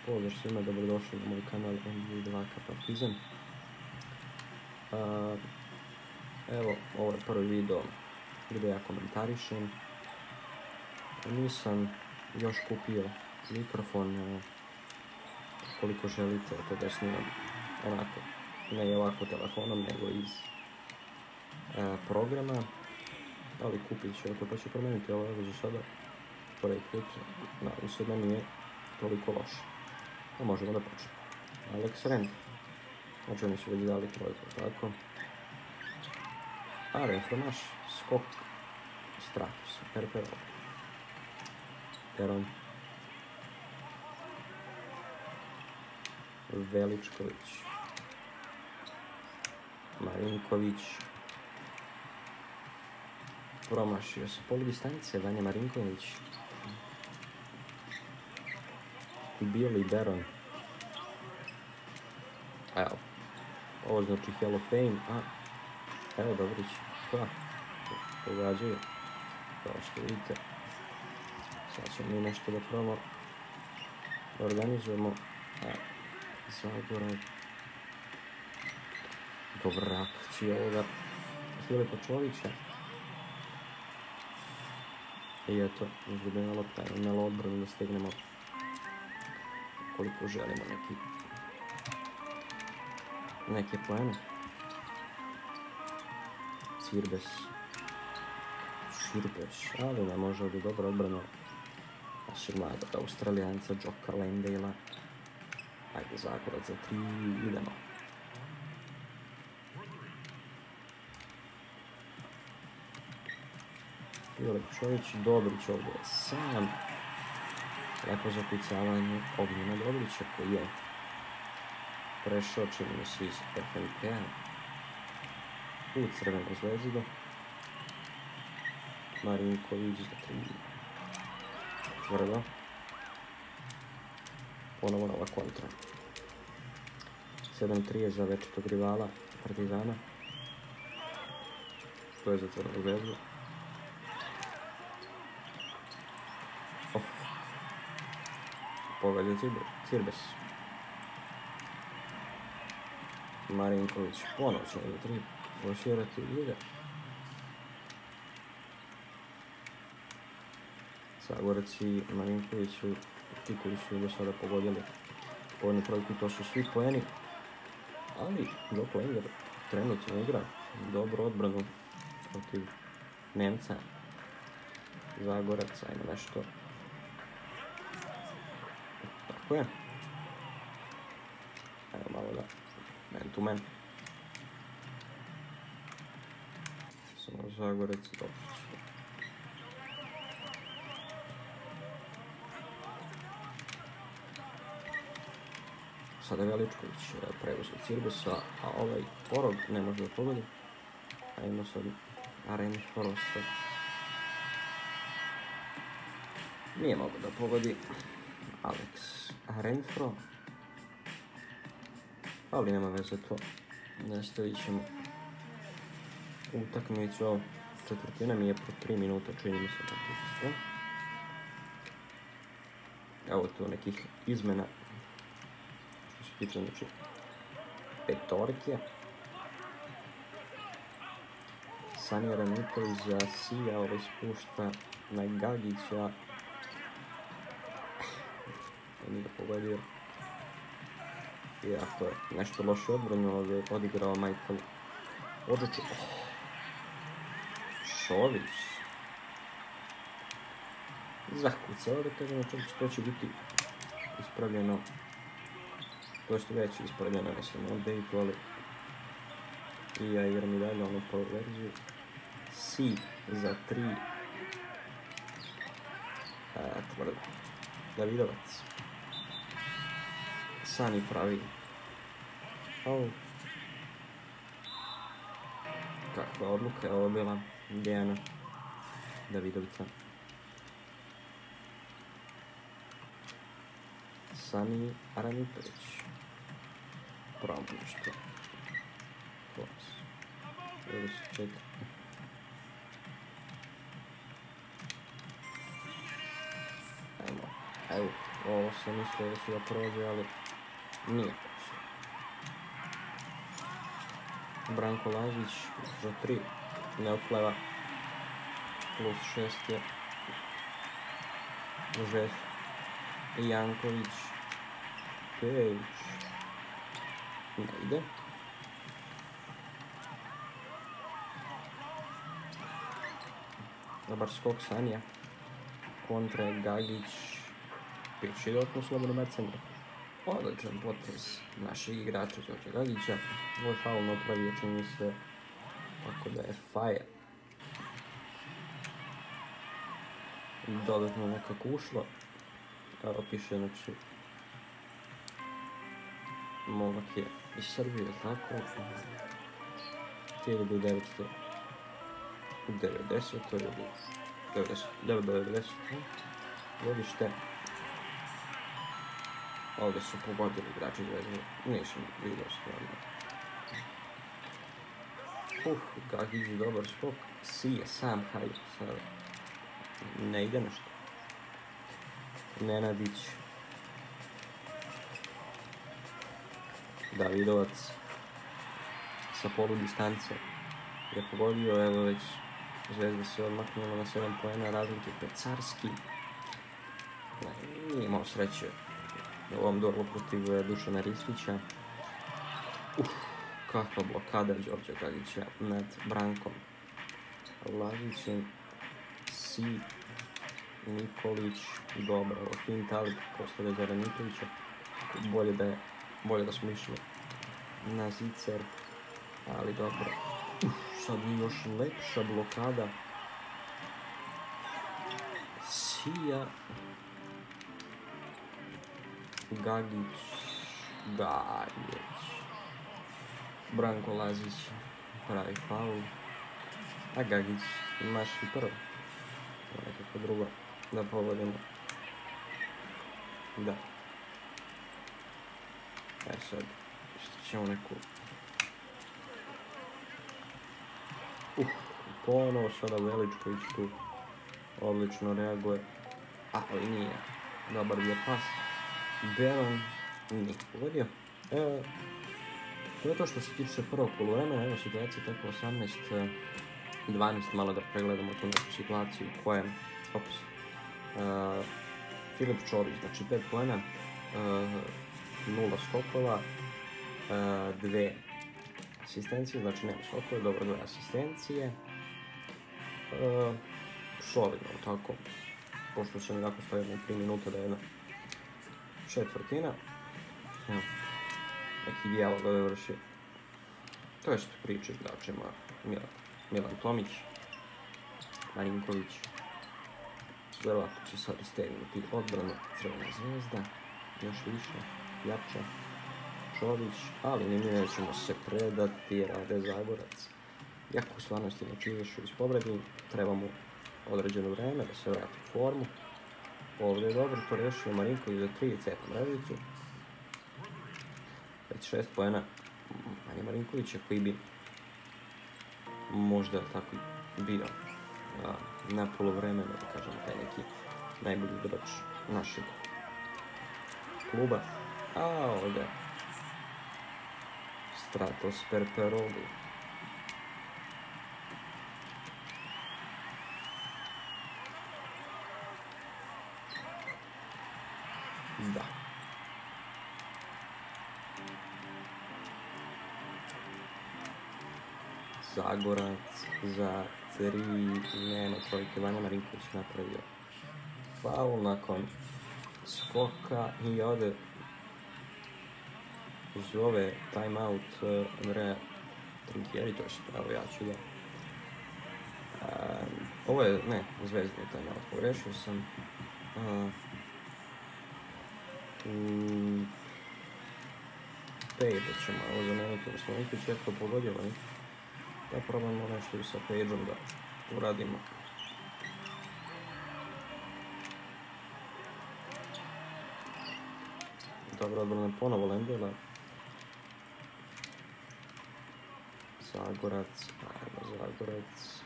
Pozdrav svima, dobrodošli na moj kanal NBA2K Partizan. Evo, ovo je prvi video gdje ja komentarišem. Nisam još kupio mikrofon, koliko želite to da snimam onako, ne ovako telefonom, nego iz programa, ali kupit ću to, pa ću promijeniti ovo za sada prvi put, nadam se da nije toliko loše. Pa možemo da počnemo. Alex Renfro, znači oni su već dali trojku, tako. A Renfro naš skok Stratus, Perperov, Peron, Veličković, Marinković, promašio se polu distance, Vanja Marinković, Billy Baron. Evo, ovo znači Hall of Fame, a evo Dobrić, pa, pogađaju, kao što vidite. Sad ćemo mi nešto da probamo, da organizujemo. Zagoraj, dobra akcija ovoga Filipa Čovića. I eto, izgubljena lopta, imamo odbranu da stignemo koliko želimo neke plane. Širbeš, ali ne može ovdje dobro odbrano našeg mladog Australijanca Joka Landale-a. Ajde, Zagorac za 3, idemo. Filip Čović, Dobrić ovdje je sam. Lepo zakucavanje Ognjena Dobrića koji je prešao čini mi se iz FNP-a u Crvenu Zvezdu. Marinković za 3. Tvrdo. Ponovo nova kontra. 7-3 za večitog rivala Partizana. To je za Crvenu Zvezdu. Pogađa Cirbes. Marinković ponovo će za 3 forsirati ide. Zagorac i Marinković su ti koji su do sada pogodili pojednu trojku, to su svi poeni, ali Dok Langer trenutno igra dobru odbranu protiv Nemca. Zagorac, ajmo nešto. Tako je. Evo malo da man to man. Samo Zagorac, dobro. Sada Veličković preuzeo Cirbesa, a ovaj Orog ne može da pogodi. Ajmo sad Renfro sad. Nije mogo da pogodi Alex Renfro, ali nema veze to. Nastavit ćemo utakmicu. Četvrtina mi je po 3 minuta, čini mi se tako. Evo tu nekih izmena što se tiče, znači, petorke. Sanija Ranitović za Sija, ovaj spušta na Gagića. Nije ga pogodio. Iako je nešto loše odbrano, ovdje je odigrao Michael Odžić. Šović. Zakucao da kažemo čak što će biti ispravljeno. To što već je ispravljeno, mislim, update-u, ali i ja igram i dalje onu power verziju. Si za 3. Tvrdo. Davidovac. Sani pravi. Kakva odluka je ovo bila Dijana Davidovica. Sani Aranitović. Pravno nešto. Fox. 24. Evo. Ovo sam mislio da će da prođe, ali nije prošlo. Branko Lazić za 3 ne otpleva. Plus 6 je Žef Janković. Pejić ne ide. Dobar skok Sanja. Kontra je Gagić. Pići dotno slobodno bacanje. Odličan potez naših igrača Đorđe Gagića. Ovo je faul napravio, čini se, tako da je faje. Dodatno nekako ušlo. Evo piše, znači, momak je iz Srbije, tako? 1990. ili 90. godište. Ovdje su pogodili igrači Zvezde, nisam vidio stvarno. Gagić, dobar skok, sije sam Hajdu sada. Ne ide nešto. Nenadić. Davidovac sa polu distance je pogodio, evo već Zvezda se odmaknula na 7 poena, razlike Pecarski. Nije imao sreće u ovom duelu protiv Dušana Ristića. Kakva blokada Đorđe Gagića nad Brankom Lazićem. Si Nikolić, dobro, fin talib postavlja Zoran Nikolića. Bolje da smo išli na Zicer, ali dobro. Sad je još lepša blokada. Sija. Gagić. Branko Lazić pravi faul. A Gagić imaš i prvo. Nekako drugo da povodimo. Da. Sad, što ćemo neku... Ponovo sada Veličković tu odlično reaguje. Ali nije. Dobar bio pas. Belan nije pogodio. To je to što se tiče prvog poluvremena. Evo situacija tako 18-12. Malo da pregledamo tu neku situaciju u kojem Filip Čović, znači 5 poena, 0 skokova, 2 asistencije, znači nema skokove, dobro 2 asistencije. Solidno, tako, pošto sam jako stavio na 3 minuta da je jedna četvrtina. Neki dijalog da vrši. To je što priča igračima Milan Tomić, Marinković. Vjerovatno će sad istegnuti odbranu Crvena Zvezda, još više, jače, Čović, ali ni mi nećemo se predati, Rade Zagorac. Jako u stvarnosti ne čivešu iz povredi, treba mu određeno vreme da se vrati u formu. Ovdje je dobro to rešio Marinković za 3 cepa mrežicu. Već 6 poena manje Marinkovića koji bi možda tako bio na polovremenu, da kažem, taj neki najbolji igrač našeg kluba. A ovdje Stratos Perperoglu. Da. Zagorac za 3, nema trojke, Vanja Marinković napravio faul nakon skoka i ovdje zove timeout Andreja Trinkieri, to jest, evo ja ću da... Ovo je, ne, Zvezdin timeout, pogrešio sam. Page ćemo ovo zameniti, jer smo Nikolić jako pogodio, da probamo nešto i sa Pageom da uradimo. Dobro odbrana ponovo Lendela. Zagorac, ajmo Zagorac.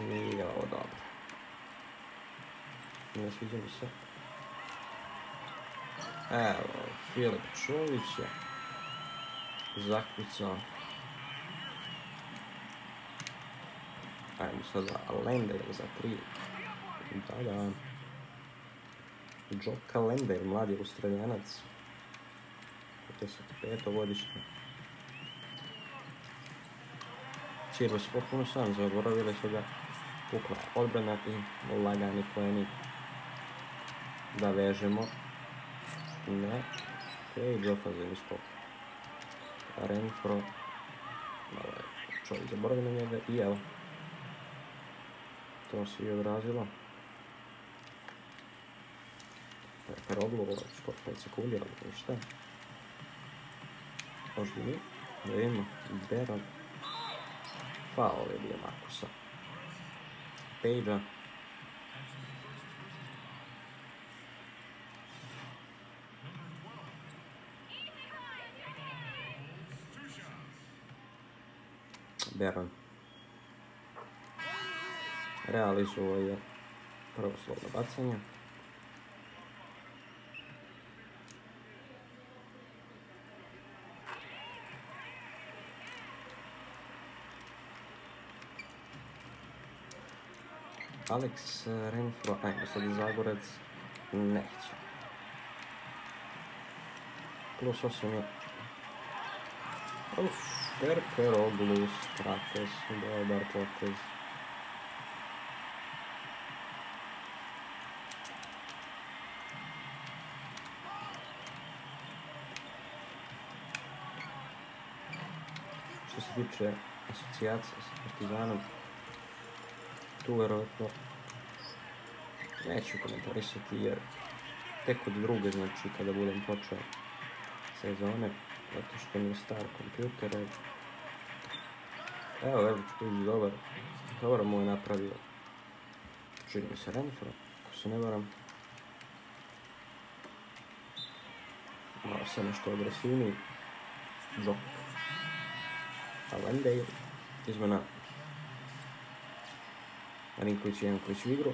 Nije ovo dobro. Ne sviđa mi se. Evo, Filip Čović je zakucao. Ajmo sada Lender za 3. Da. Džoka Lender, mladi Australijanac. 55. godišnje. Čirva se potpuno sam zaboravili su ga. Pukla odbrana i lagani poeni. Da vežemo. Ne. Page ofenzivni skok. Renfro. Malo je čovjek zaboravio na njega i evo. To se i odrazilo. Peroglu, 45 sekundi, ali ništa. Možda mi. Da vidimo. Beran. Faul je bio Markusa. Page-a. Beran. Realizuo je prvo slobodno bacanje. Alex Renfro, ajmo sad Zagorec, neće. Plus 8 je. Perperoglu, Strates, dobar potez. Što se tiče asocijacije sa Partizanom, tu vjerojatno neću komentarisati jer tek od druge, znači kada budem počeo sezone, zato što mi je star kompjuter. Evo, Velčić dobar mu je napravio, čini mi se Renfro, ako se ne varam. Malo se nešto agresivniji, Džok. Alendej, izmena Marinković i Janković u igru.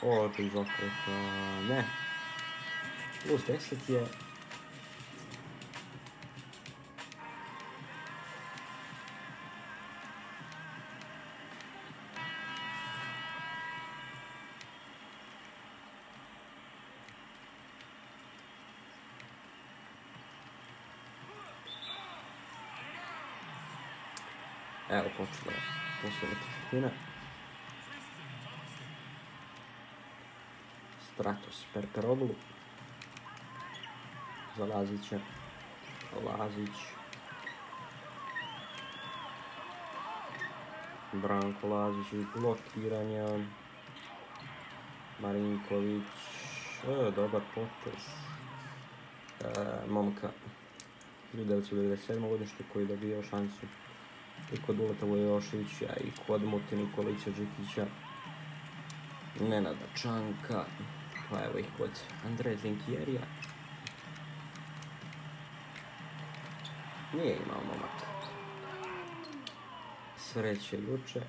Ođa iz okreta, ne. Plus 10 je. Evo počela je posljedna četvrtina. Stratos Perperoglu. Za Lazića. Lazić. Branko Lazić iz blokiranja. Marinković. Dobar potez. Momka 1997. godište koji je dobio šansu i kod Uleta Vojoševića i kod Muti Nikolića Đikića, Nenada Čanka, pa evo ih kod Andreja Zinkjerija. Nije imao momak sreće juče.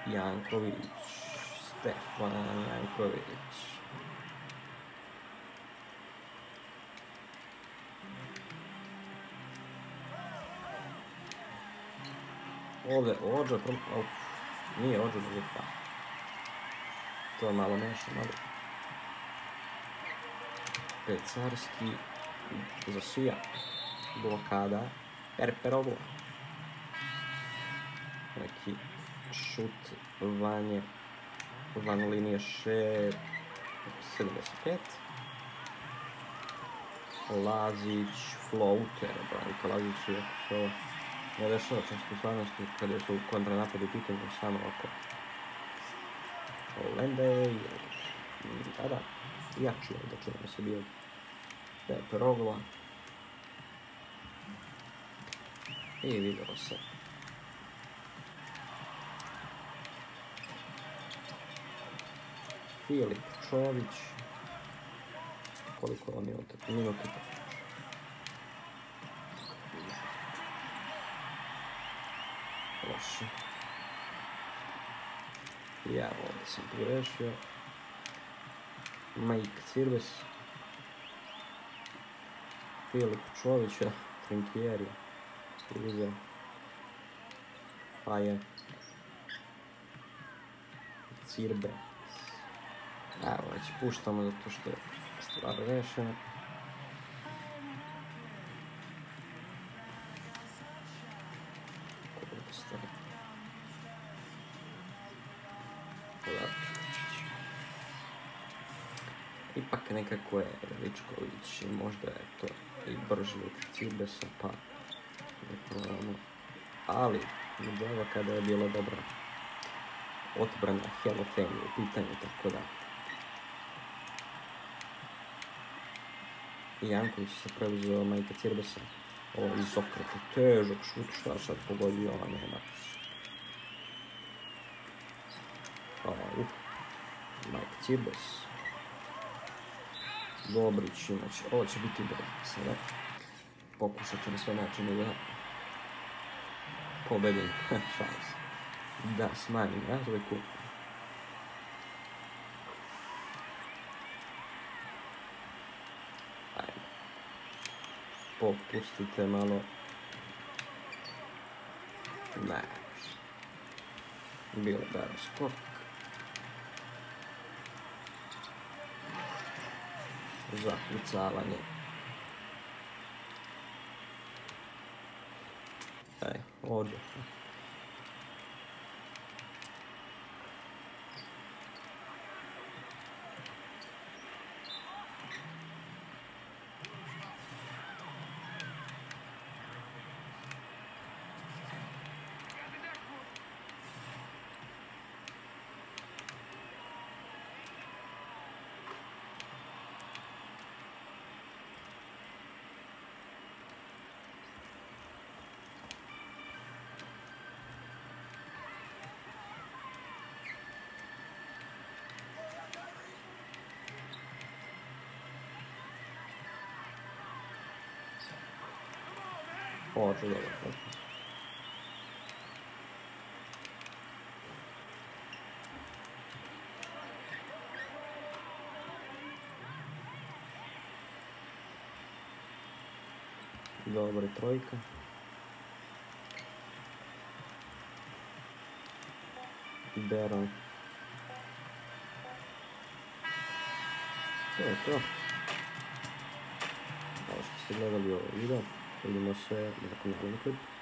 Janković, Stefan Janković. Ovdje Ođa, nije Ođa nego fa. To je malo nešto, malo. Pecarski, Zasija, blokada, Perperoglu. Neki šut vanje, van linije 75. Lazić, floater, Branko Lazić je to ne dešava često u stvarnosti kada su kontranapad u pitanju samo oko Lendej, tada jači je, da činimo se bio Perperogla i vidjelo se. Filip Čović, koliko je minuta? Minuta loše. Ja ovdje sam pogrešio. Mike Cirbes. Filip Čovića, Trinkieri, Krize, Faje, Cirbe. Evo, već puštamo zato što je stvar rešena. Ipak nekako je Veličković i možda je to i brži od Cirbesa, pa ali dobro kada je bila dobra odbrana Hall of Fame u pitanju, tako da Janković se preuzeo Majka Cirbesa. Ovo izokrete, težak šut, šta sad pogodio ova Nemac. Mike Cirbes. Dobrić, inače, ovo će biti dobro sada. Pokušat ću na sve načine da pobedim, šans. Da smanjim razliku. Ajde. Popustite malo. Ne. Bilo da je skok. Zakucavanje. Ovdje. Može dobro. Dobra trojka. Beran. To je to. Kao što ste gledali ovo video, vidimo se nakon narednog klipa.